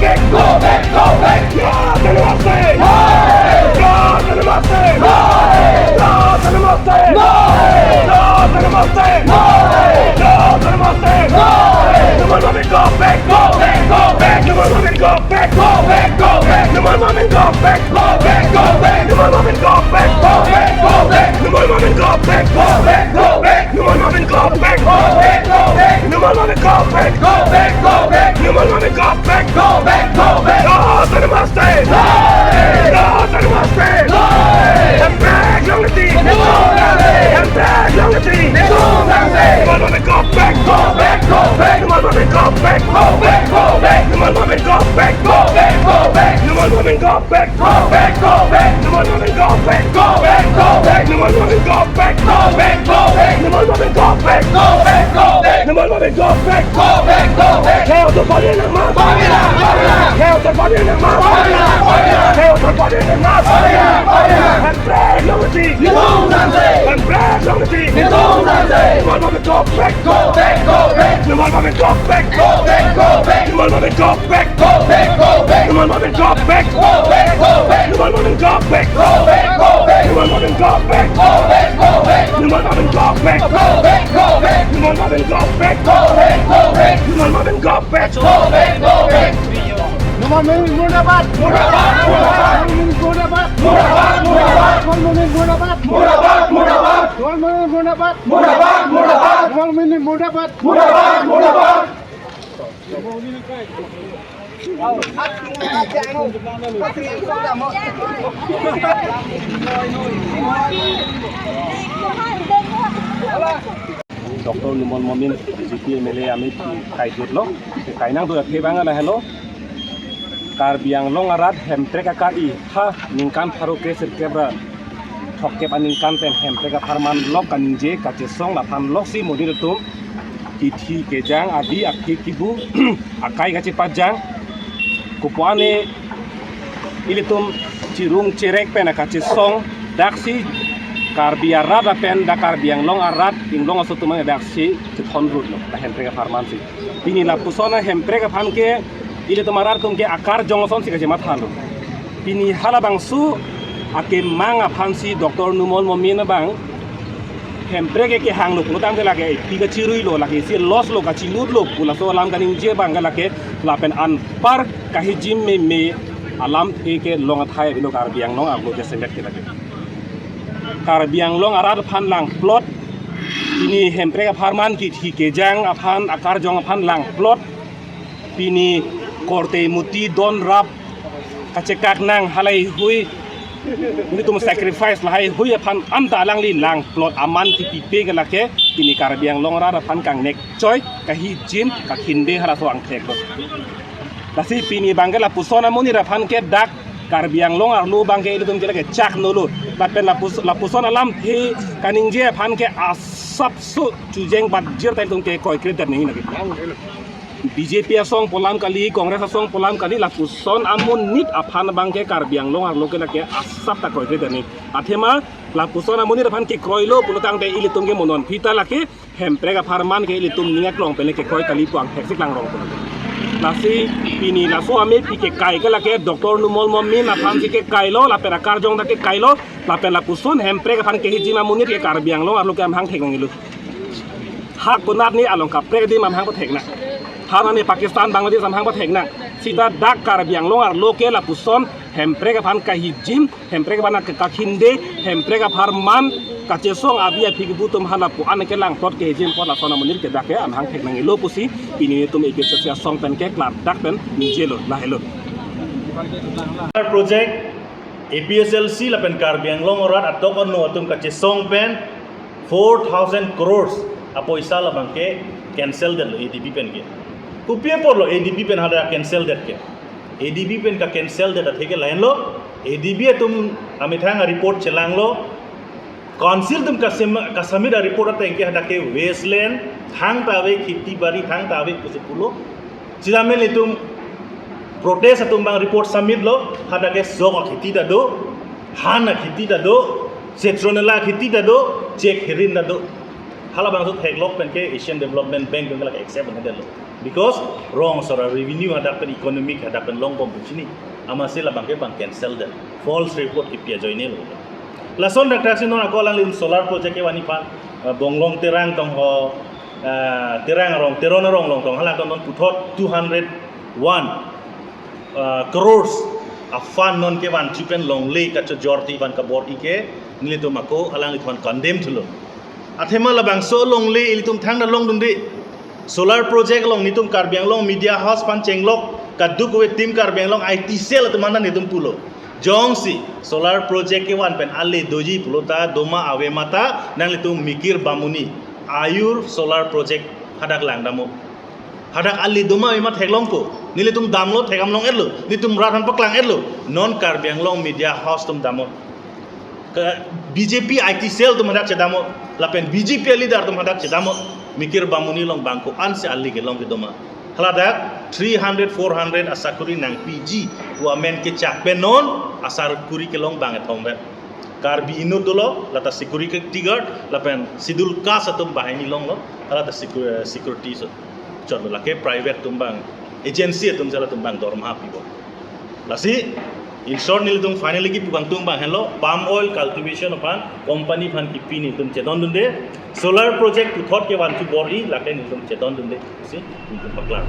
back, go back, go back. God and mercy. God and mercy. God and mercy. God and mercy. God and mercy. No more women go back, go back, go back. No more women go back, go back, go back. No more women go back, go back, go back. No more women go back, go back, go back. No more women go back, go back, go back. No more women go back, go back, go back. No more women go back, go back, go back. No more women go back, go back, go back. God and mercy. God and mercy. I'm back, young lady. I'm back, young lady. No more women go back, go back, go back. No more women go back, go back, go back. No more women go back, go back, go back. No more women go back, go back, go back. No more women go back, go back, go back. No more women go back, go back, go back. No more women go back, go back, go back. No more women go back, go back, go back. Hell to body in the mouth. Hell to body in the mouth. Hell to body in the mouth. I'm black, young lady. I'm black, young lady. No more women go back, go back, go back. No more women go back, go back, go back. No more women go back, go back, go back. No more women go back, go back, go back. No more women go back, go back, go back. No more women go back, go back, go back. No more women go back, go back, go back. No more women go back, go back, go back. No more women go back, go back, go back. Murabad, murabad, murabad, murabad, murabad, murabad, murabad, murabad, murabad, murabad, murabad, murabad, murabad. Dr. Numon Momin BJP MLA Amit Kaidutlo Kainang tu Kebang ala hello Karbiang long arat hemtreka kai ha ningkan paruke sirkebra thokke paningkan pen hemtreka farman lok kanje kacesong lapan lok si modil tum kithi kejang adi akhi kibu akai kace pajang kupuane ilitum cirung cerek pen kacesong daksi Karbiar rada pen da karbiang long arat ing long asutuma daksi cethon rut lo da hemtreka farman si ini la pusona hemtreka phanke ile tumarar tumke akar jongson si kajemat halo pini hala bangsu ake manga phansi Dr. Numon Momin bang hemprege ke hanglo pulutang de lage tiga cirui lo lage si los lo ka cilud lo pula so alam kaning je bang lage lapen an par kahijim me alam ke long athai bilo karbiang long aglo de semet ke lage karbiang long arar phan lang plot ini hemprege farman ki kejang aphan akar jong aphan lang plot pini korte muti don rap kacekak nang halai hui ini tu sacrifice lahai hui aphan amta lang li lang plot aman ti pipe galake ini karbiang long rara aphan kang nek choi kahi jim kakhinde hara so ang thek lasi pini bangala pusona muni raphan ke dak karbiang long arlu bangke itu tum ke chak nulu tapen la pusona lam thi kaningje aphan ke asap su chujeng badjir tai tum ke koi kredit ni lagi BJP asong polam kali, Kongres asong polam kali, lapuson amun nit aphan bangke karbiang long arlo ke lake asap tak koi dani. Athema lapuson amun nit aphan ke kroilo pulutang de ilitum ke monon pita lake hemprega farman ke ilitum ningat long pele ke koi kali puang heksik lang rong. Lasi pini laso ame pike kai ke lake Dr. Numon Momin aphan ke kailo la pera karjong da ke kailo la pela puson hemprega aphan ke hijima munit ke karbiang long arlo ke am hang theng ngilu. Hak punat ni along ka preg di mam hang thek na. Harani Pakistan Bangladesh samhang pathek na sita dak karbiang longar loke la puson hemprega phan kahijim hemprega bana kakhinde hemprega farman kacesong abia pigbutum hala pu an ke lang tot ke jim pot la sona munir ke dake am hang thek nangi lo pusi pini tum eke sia song pen ke klar dak pen jelo la helo project APSLC la pen karbiang longorat atokon no atum kacesong pen 4,000 crores apo isala bangke cancel del ADB pen ke Upia por lo ADB pen hada cancel det ke ADB pen ka cancel det theke lain lo ADB tum amithang report chelang lo council tum ka samid report ata engke hada ke wasteland thang tawe khiti bari thang tawe pulo chidamel tum protest atum bang report submit lo hada ke zog khiti da do hana khiti da do setronela khiti da do check herin da do hala bang tu tek lok pen ke Asian Development Bank pen la accept pen den lo because wrong sora revenue hadak pen economic hadak pen long bom sini ama sila bang ke bang cancel den false report ipia join lo la son dak tasin non akolang lim solar project ke wani pan bonglong terang tong ho terang rong terona rong long tong hala ton puthot 201 crores a fan non ke wan chupen long le ka jorti ban ka bor ike nile to mako halang li thon condemn thulo athema labang so long le ilitum thang na long dun de solar project long nitum karbiang long media house pan chenglok kaduk we tim karbiang long IT cell to mana nitum pulo jong si solar project ke wan pen alle doji pulota doma awe mata nang litum mikir bamuni ayur solar project hadak lang damo hadak alli doma emat heglong ko nile tum damlo thegam long edlo nitum rathan paklang edlo non karbiang long media house tum damo BJP IT cell tum hadak chedamo lapen BJP leader tum hadak chedamo mikir bamuni long bangko anse alli ke long ke doma haladak 300 400 asakuri nang PG wa men ke chak penon asar kuri ke long banget hombe karbi inut dolo lata security guard lapen sidul kas atum bahini long lo lata security so chorlo lake private tumbang agency tum jala tumbang dorma pibo lasi in short nil tum finally ki pukang tumbang hello palm oil cultivation opan company phan ki pini tum chedon dunde solar project tu thot ke wan tu bori lake nil tum chedon dunde si tum paklar